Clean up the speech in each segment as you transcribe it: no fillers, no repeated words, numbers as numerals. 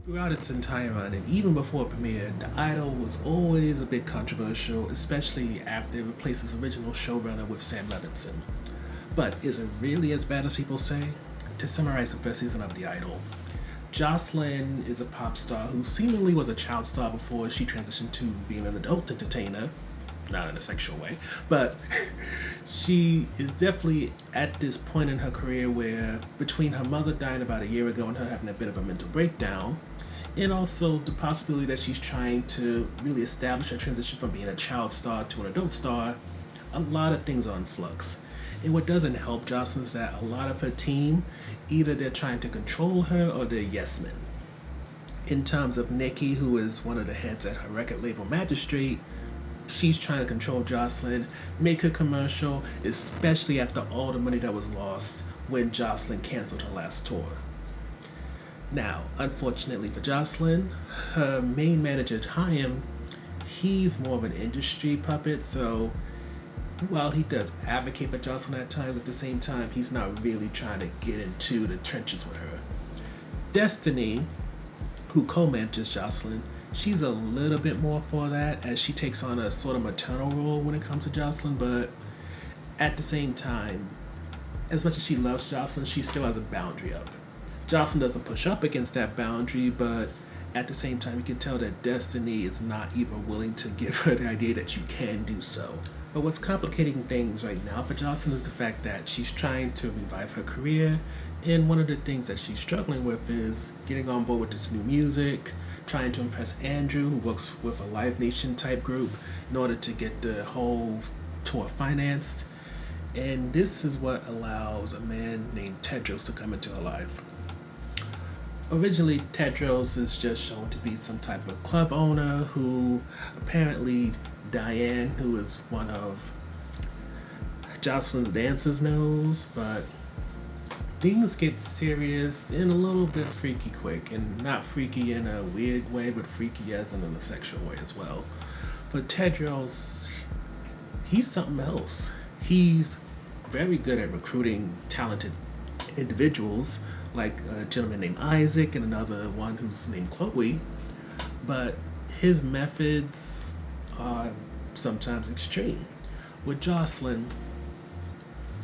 Throughout its entire run, and even before it premiered, The Idol was always a bit controversial, especially after it replaced its original showrunner with Sam Levinson. But is it really as bad as people say? To summarize the first season of The Idol, Jocelyn is a pop star who seemingly was a child star before she transitioned to being an adult entertainer. Not in a sexual way, but she is definitely at this point in her career where, between her mother dying about a year ago and her having a bit of a mental breakdown, and also the possibility that she's trying to really establish a transition from being a child star to an adult star, a lot of things are in flux. And what doesn't help Jocelyn is that a lot of her team, either they're trying to control her or they're yes men. In terms of Nikki, who is one of the heads at her record label Magistrate, she's trying to control Jocelyn, make her commercial, especially after all the money that was lost when Jocelyn canceled her last tour. Now, unfortunately for Jocelyn, her main manager, Chaim, he's more of an industry puppet, so while he does advocate for Jocelyn at times, at the same time, he's not really trying to get into the trenches with her. Destiny, who co-manages Jocelyn, she's a little bit more for that as she takes on a sort of maternal role when it comes to Jocelyn, but at the same time, as much as she loves Jocelyn, she still has a boundary up. Jocelyn doesn't push up against that boundary, but at the same time, you can tell that Destiny is not even willing to give her the idea that you can do so. But what's complicating things right now for Jocelyn is the fact that she's trying to revive her career, and one of the things that she's struggling with is getting on board with this new music, trying to impress Andrew, who works with a Live Nation type group, in order to get the whole tour financed. And this is what allows a man named Tedros to come into her life. Originally, Tedros is just shown to be some type of club owner who apparently Diane, who is one of Jocelyn's dancers, knows, but things get serious and a little bit freaky quick, and not freaky in a weird way, but freaky as in a sexual way as well. For Tedros, he's something else. He's very good at recruiting talented individuals, like a gentleman named Isaac and another one who's named Chloe, but his methods are sometimes extreme. With Jocelyn,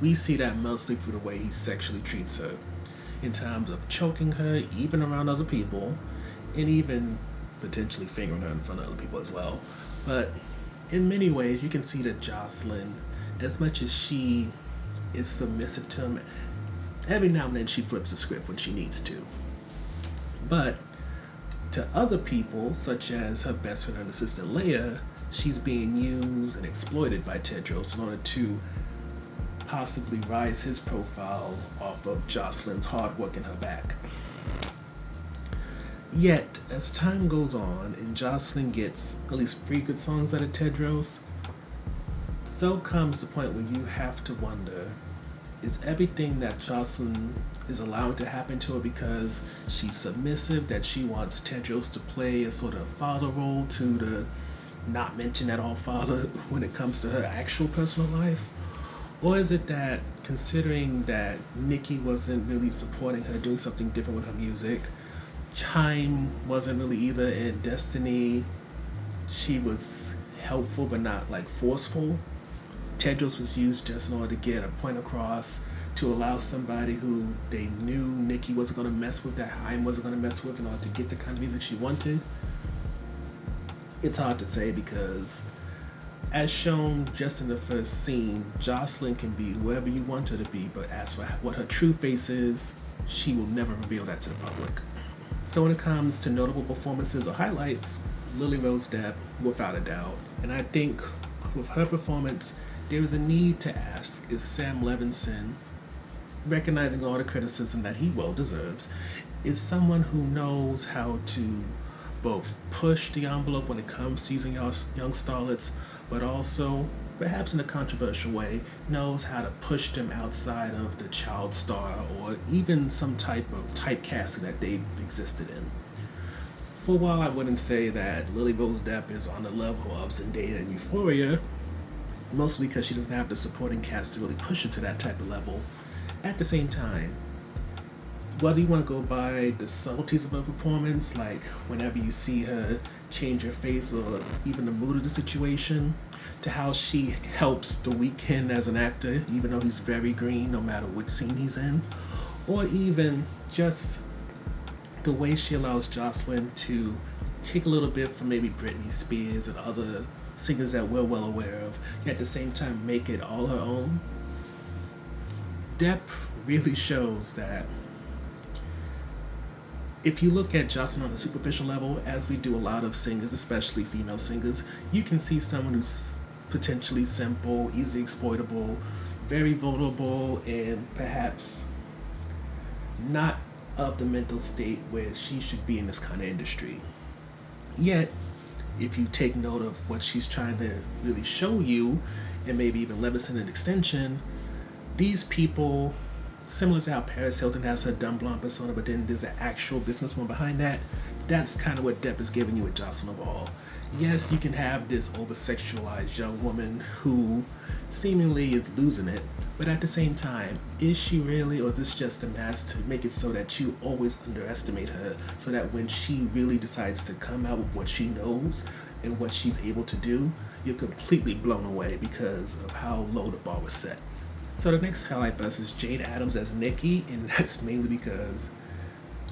we see that mostly through the way he sexually treats her, in terms of choking her, even around other people, and even potentially fingering her in front of other people as well. But in many ways, you can see that Jocelyn, as much as she is submissive to him, every now and then she flips the script when she needs to. But to other people, such as her best friend and assistant Leia, she's being used and exploited by Tedros in order to possibly rise his profile off of Jocelyn's hard work in her back. Yet, as time goes on and Jocelyn gets at least 3 good songs out of Tedros, so comes the point where you have to wonder, is everything that Jocelyn is allowing to happen to her because she's submissive, that she wants Tedros to play a sort of father role to the not mention at all father when it comes to her actual personal life? Or is it that, considering that Nikki wasn't really supporting her doing something different with her music, Chaim wasn't really either, and Destiny, she was helpful but not like forceful, Tedros was used just in order to get a point across to allow somebody who they knew Nikki wasn't going to mess with, that Chaim wasn't going to mess with, in order to get the kind of music she wanted? It's hard to say because, as shown just in the first scene, Jocelyn can be whoever you want her to be, but as for what her true face is, she will never reveal that to the public. So when it comes to notable performances or highlights, Lily Rose Depp, without a doubt. And I think with her performance, there is a need to ask, is Sam Levinson, recognizing all the criticism that he well deserves, is someone who knows how to both push the envelope when it comes to using young starlets, but also, perhaps in a controversial way, knows how to push them outside of the child star or even some type of typecasting that they've existed in. For a while, I wouldn't say that Lily Rose Depp is on the level of Zendaya and Euphoria, mostly because she doesn't have the supporting cast to really push her to that type of level. At the same time, whether you want to go by the subtleties of her performance, like whenever you see her change her face or even the mood of the situation, to how she helps The Weeknd as an actor, even though he's very green no matter which scene he's in, or even just the way she allows Jocelyn to take a little bit from maybe Britney Spears and other singers that we're well aware of, yet at the same time make it all her own. Depp really shows that if you look at Jocelyn on a superficial level, as we do a lot of singers, especially female singers, you can see someone who's potentially simple, easily exploitable, very vulnerable, and perhaps not of the mental state where she should be in this kind of industry. Yet, if you take note of what she's trying to really show you, and maybe even Levinson an extension, these people, similar to how Paris Hilton has her dumb blonde persona, but then there's an actual businesswoman behind that, that's kind of what Depp is giving you with Jocelyn Ball. Yes, you can have this over-sexualized young woman who seemingly is losing it, but at the same time, is she really, or is this just a mask to make it so that you always underestimate her, so that when she really decides to come out with what she knows and what she's able to do, you're completely blown away because of how low the bar was set. So the next highlight for us is Jane Adams as Nikki, and that's mainly because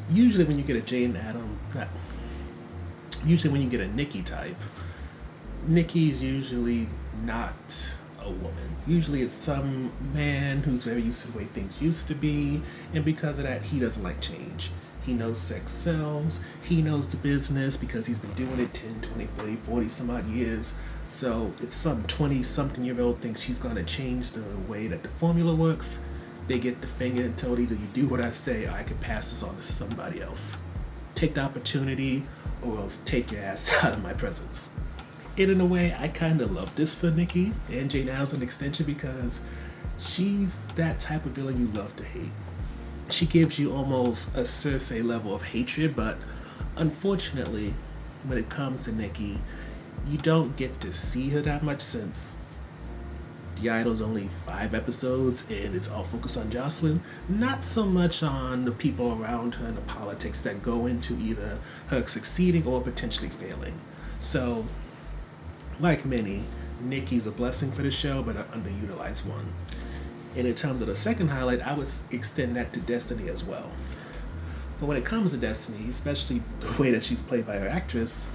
usually when you get a Nikki type, Nikki's usually not a woman. Usually it's some man who's very used to the way things used to be, and because of that, he doesn't like change. He knows sex sells, he knows the business because he's been doing it 10, 20, 30, 40 some odd years. So if some 20-something-year-old thinks she's going to change the way that the formula works, they get the finger and told either you do what I say or I can pass this on to somebody else. Take the opportunity or else take your ass out of my presence. And in a way, I kind of love this for Nikki and Jane Adams an extension because she's that type of villain you love to hate. She gives you almost a Cersei level of hatred, but unfortunately, when it comes to Nikki, you don't get to see her that much since The Idol's only 5 episodes and it's all focused on Jocelyn. Not so much on the people around her and the politics that go into either her succeeding or potentially failing. So, like many, Nikki's a blessing for the show, but an underutilized one. And in terms of the second highlight, I would extend that to Destiny as well. But when it comes to Destiny, especially the way that she's played by her actress,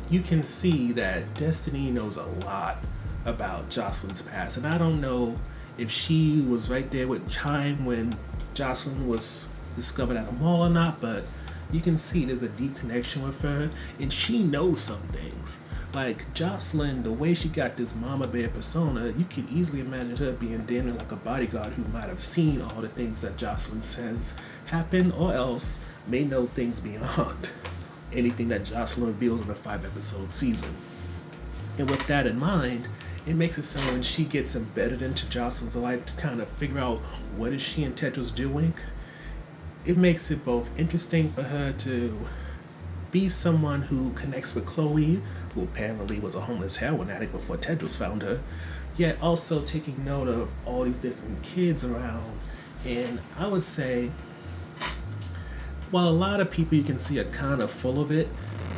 you can see that Destiny knows a lot about Jocelyn's past. And I don't know if she was right there with Chime when Jocelyn was discovered at a mall or not, but you can see there's a deep connection with her, and she knows some things. Like Jocelyn, the way she got this mama bear persona, you can easily imagine her being damn near like a bodyguard who might have seen all the things that Jocelyn says happen, or else may know things beyond anything that Jocelyn reveals in a 5-episode season. And with that in mind, it makes it so when she gets embedded into Jocelyn's life to kind of figure out what is she and Tedros doing, it makes it both interesting for her to be someone who connects with Chloe, who apparently was a homeless heroin addict before Tedros found her, yet also taking note of all these different kids around. And I would say, while a lot of people you can see are kind of full of it,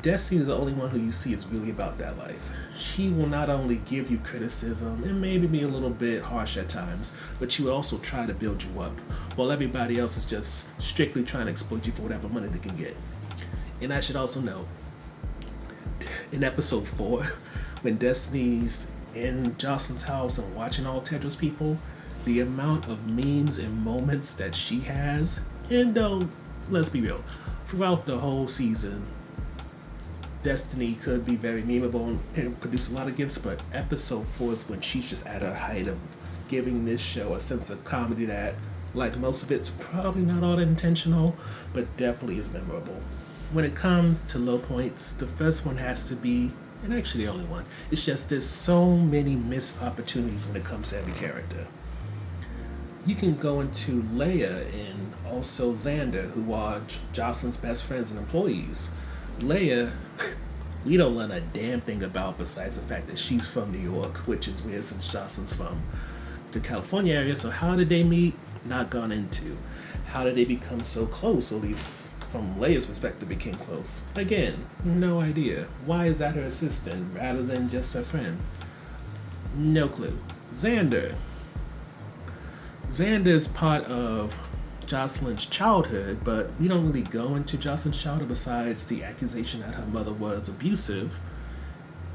Destiny is the only one who you see is really about that life. She will not only give you criticism and maybe be a little bit harsh at times, but she will also try to build you up, while everybody else is just strictly trying to exploit you for whatever money they can get. And I should also note, in episode 4, when Destiny's in Jocelyn's house and watching all Tedros people, the amount of memes and moments that she has, and let's be real, throughout the whole season, Destiny could be very memeable and produce a lot of gifts, but episode 4 is when she's just at her height of giving this show a sense of comedy that, like most of it's probably not all that intentional, but definitely is memorable. When it comes to low points, the first one has to be, and actually the only one, it's just there's so many missed opportunities when it comes to every character. You can go into Leia and also Xander, who are Jocelyn's best friends and employees. Leia, we don't learn a damn thing about besides the fact that she's from New York, which is weird since Jocelyn's from the California area. So how did they meet? Not gone into. How did they become so close? At least from Leia's perspective, became close. Again, no idea. Why is that her assistant rather than just her friend? No clue. Xander. Xander is part of Jocelyn's childhood, but we don't really go into Jocelyn's childhood besides the accusation that her mother was abusive.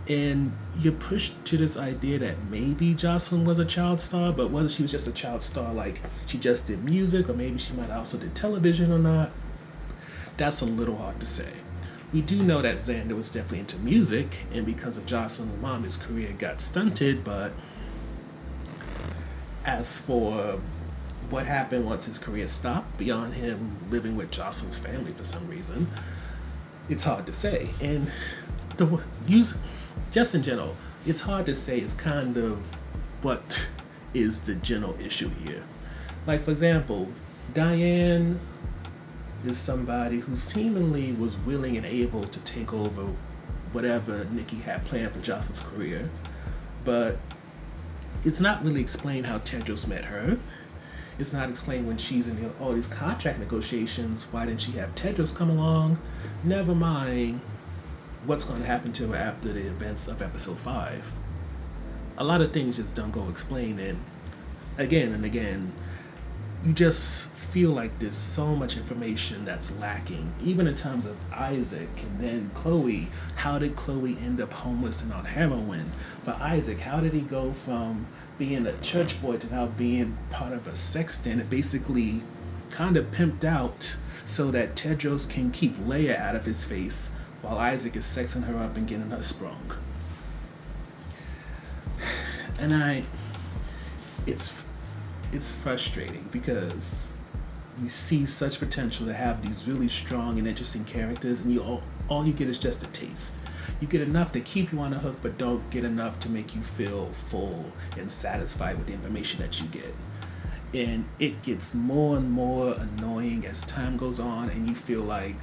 And you're pushed to this idea that maybe Jocelyn was a child star, but whether she was just a child star, like she just did music, or maybe she might also did television or not, that's a little hard to say. We do know that Xander was definitely into music, and because of Jocelyn's mom, his career got stunted, but as for what happened once his career stopped, beyond him living with Jocelyn's family for some reason, it's hard to say. And just in general, it's hard to say is kind of what is the general issue here. Like, for example, Diane is somebody who seemingly was willing and able to take over whatever Nikki had planned for Jocelyn's career, but it's not really explained how Tedros met her. It's not explained when she's in all these contract negotiations, why didn't she have Tedros come along? Never mind what's going to happen to her after the events of episode 5. A lot of things just don't go explained, and again, you just feel like there's so much information that's lacking, even in terms of Isaac and then Chloe. How did Chloe end up homeless and on heroin? For Isaac, how did he go from being a church boy to now being part of a sex den and basically kind of pimped out so that Tedros can keep Leia out of his face while Isaac is sexing her up and getting her sprung? And it's frustrating because you see such potential to have these really strong and interesting characters, and all you get is just a taste. You get enough to keep you on the hook, but don't get enough to make you feel full and satisfied with the information that you get. And it gets more and more annoying as time goes on, and you feel like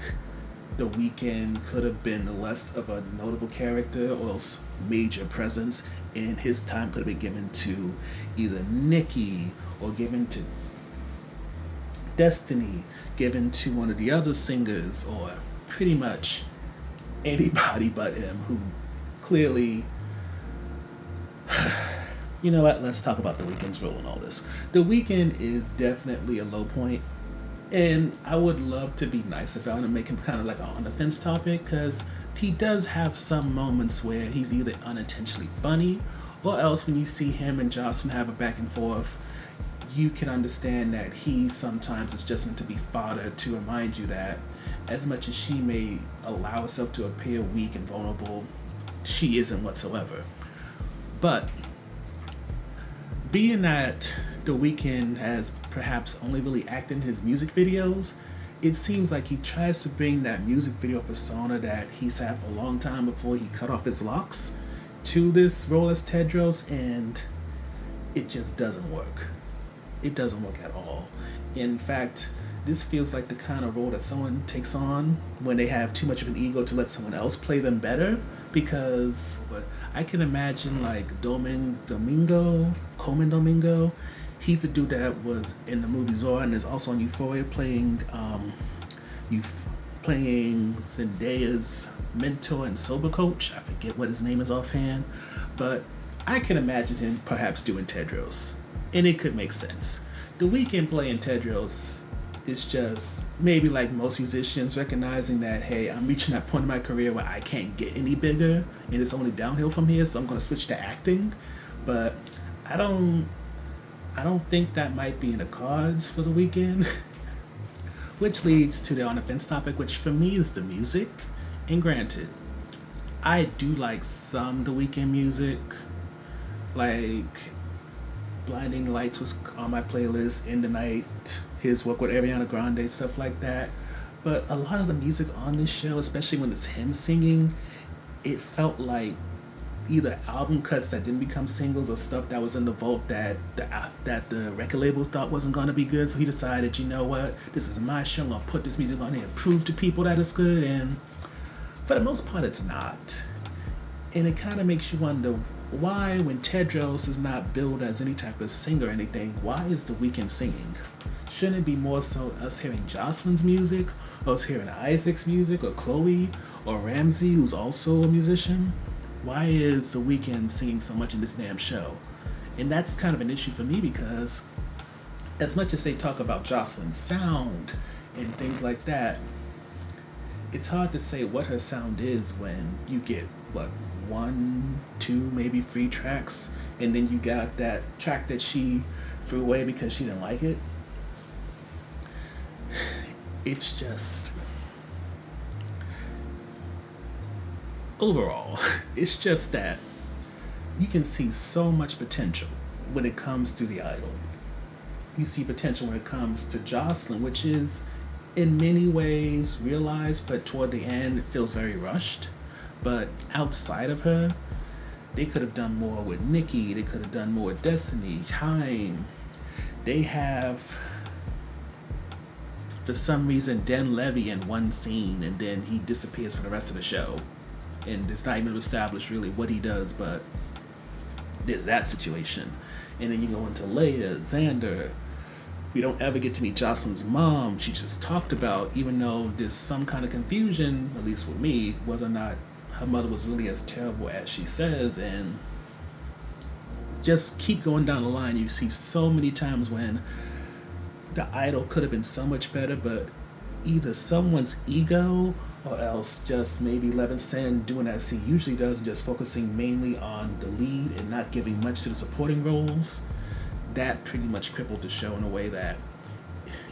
The Weeknd could have been less of a notable character or else major presence, and his time could have been given to either Nikki or given to Destiny, given to one of the other singers, or pretty much anybody but him, who clearly... You know what? Let's talk about The Weeknd's role in all this. The Weeknd is definitely a low point, and I would love to be nice about him and make him kind of like an on the fence topic, because he does have some moments where he's either unintentionally funny, or else when you see him and Jocelyn have a back and forth, you can understand that he sometimes is just meant to be fodder to remind you that as much as she may allow herself to appear weak and vulnerable, she isn't whatsoever. But being that The Weeknd has perhaps only really acted in his music videos, it seems like he tries to bring that music video persona that he's had for a long time before he cut off his locks to this role as Tedros, and it just doesn't work. It doesn't work at all. In fact, this feels like the kind of role that someone takes on when they have too much of an ego to let someone else play them better, because I can imagine like Coleman Domingo. He's the dude that was in the movie Zorro and is also on Euphoria playing Zendaya's mentor and sober coach. I forget what his name is offhand, but I can imagine him perhaps doing Tedros, and it could make sense. The Weeknd playing Tedros is just maybe like most musicians recognizing that, hey, I'm reaching that point in my career where I can't get any bigger and it's only downhill from here, so I'm going to switch to acting. But I don't think that might be in the cards for The Weeknd. Which leads to the on the fence topic, which for me is the music. And granted, I do like some The Weeknd music. Like Blinding Lights was on my playlist, In the Night, his work with Ariana Grande, stuff like that. But a lot of the music on this show, especially when it's him singing, it felt like either album cuts that didn't become singles or stuff that was in the vault that the record labels thought wasn't going to be good. So he decided, you know what, this is my show, I'm going to put this music on here and prove to people that it's good. And for the most part, it's not. And it kind of makes you wonder, why, when Tedros is not billed as any type of singer or anything, why is The Weeknd singing? Shouldn't it be more so us hearing Jocelyn's music, or us hearing Isaac's music, or Chloe, or Ramsey, who's also a musician? Why is The Weeknd singing so much in this damn show? And that's kind of an issue for me because, as much as they talk about Jocelyn's sound and things like that, it's hard to say what her sound is when you get, what, one, two, maybe three tracks, and then you got that track that she threw away because she didn't like it. It's just, overall, it's just that you can see so much potential when it comes to The Idol. You see potential when it comes to Jocelyn, which is in many ways realized, but toward the end it feels very rushed. But outside of her, they could have done more with Nikki, they could have done more with Destiny, Haim. They have, for some reason, Dan Levy in one scene and then he disappears for the rest of the show. And it's not even established really what he does, but there's that situation. And then you go into Leia, Xander. We don't ever get to meet Jocelyn's mom. She just talked about, even though there's some kind of confusion, at least with me, whether or not her mother was really as terrible as she says. And just keep going down the line. You see so many times when The Idol could have been so much better, but either someone's ego or else just maybe Levinson doing as he usually does and just focusing mainly on the lead and not giving much to the supporting roles. That pretty much crippled the show in a way that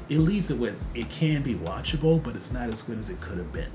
it leaves it with, it can be watchable, but it's not as good as it could have been.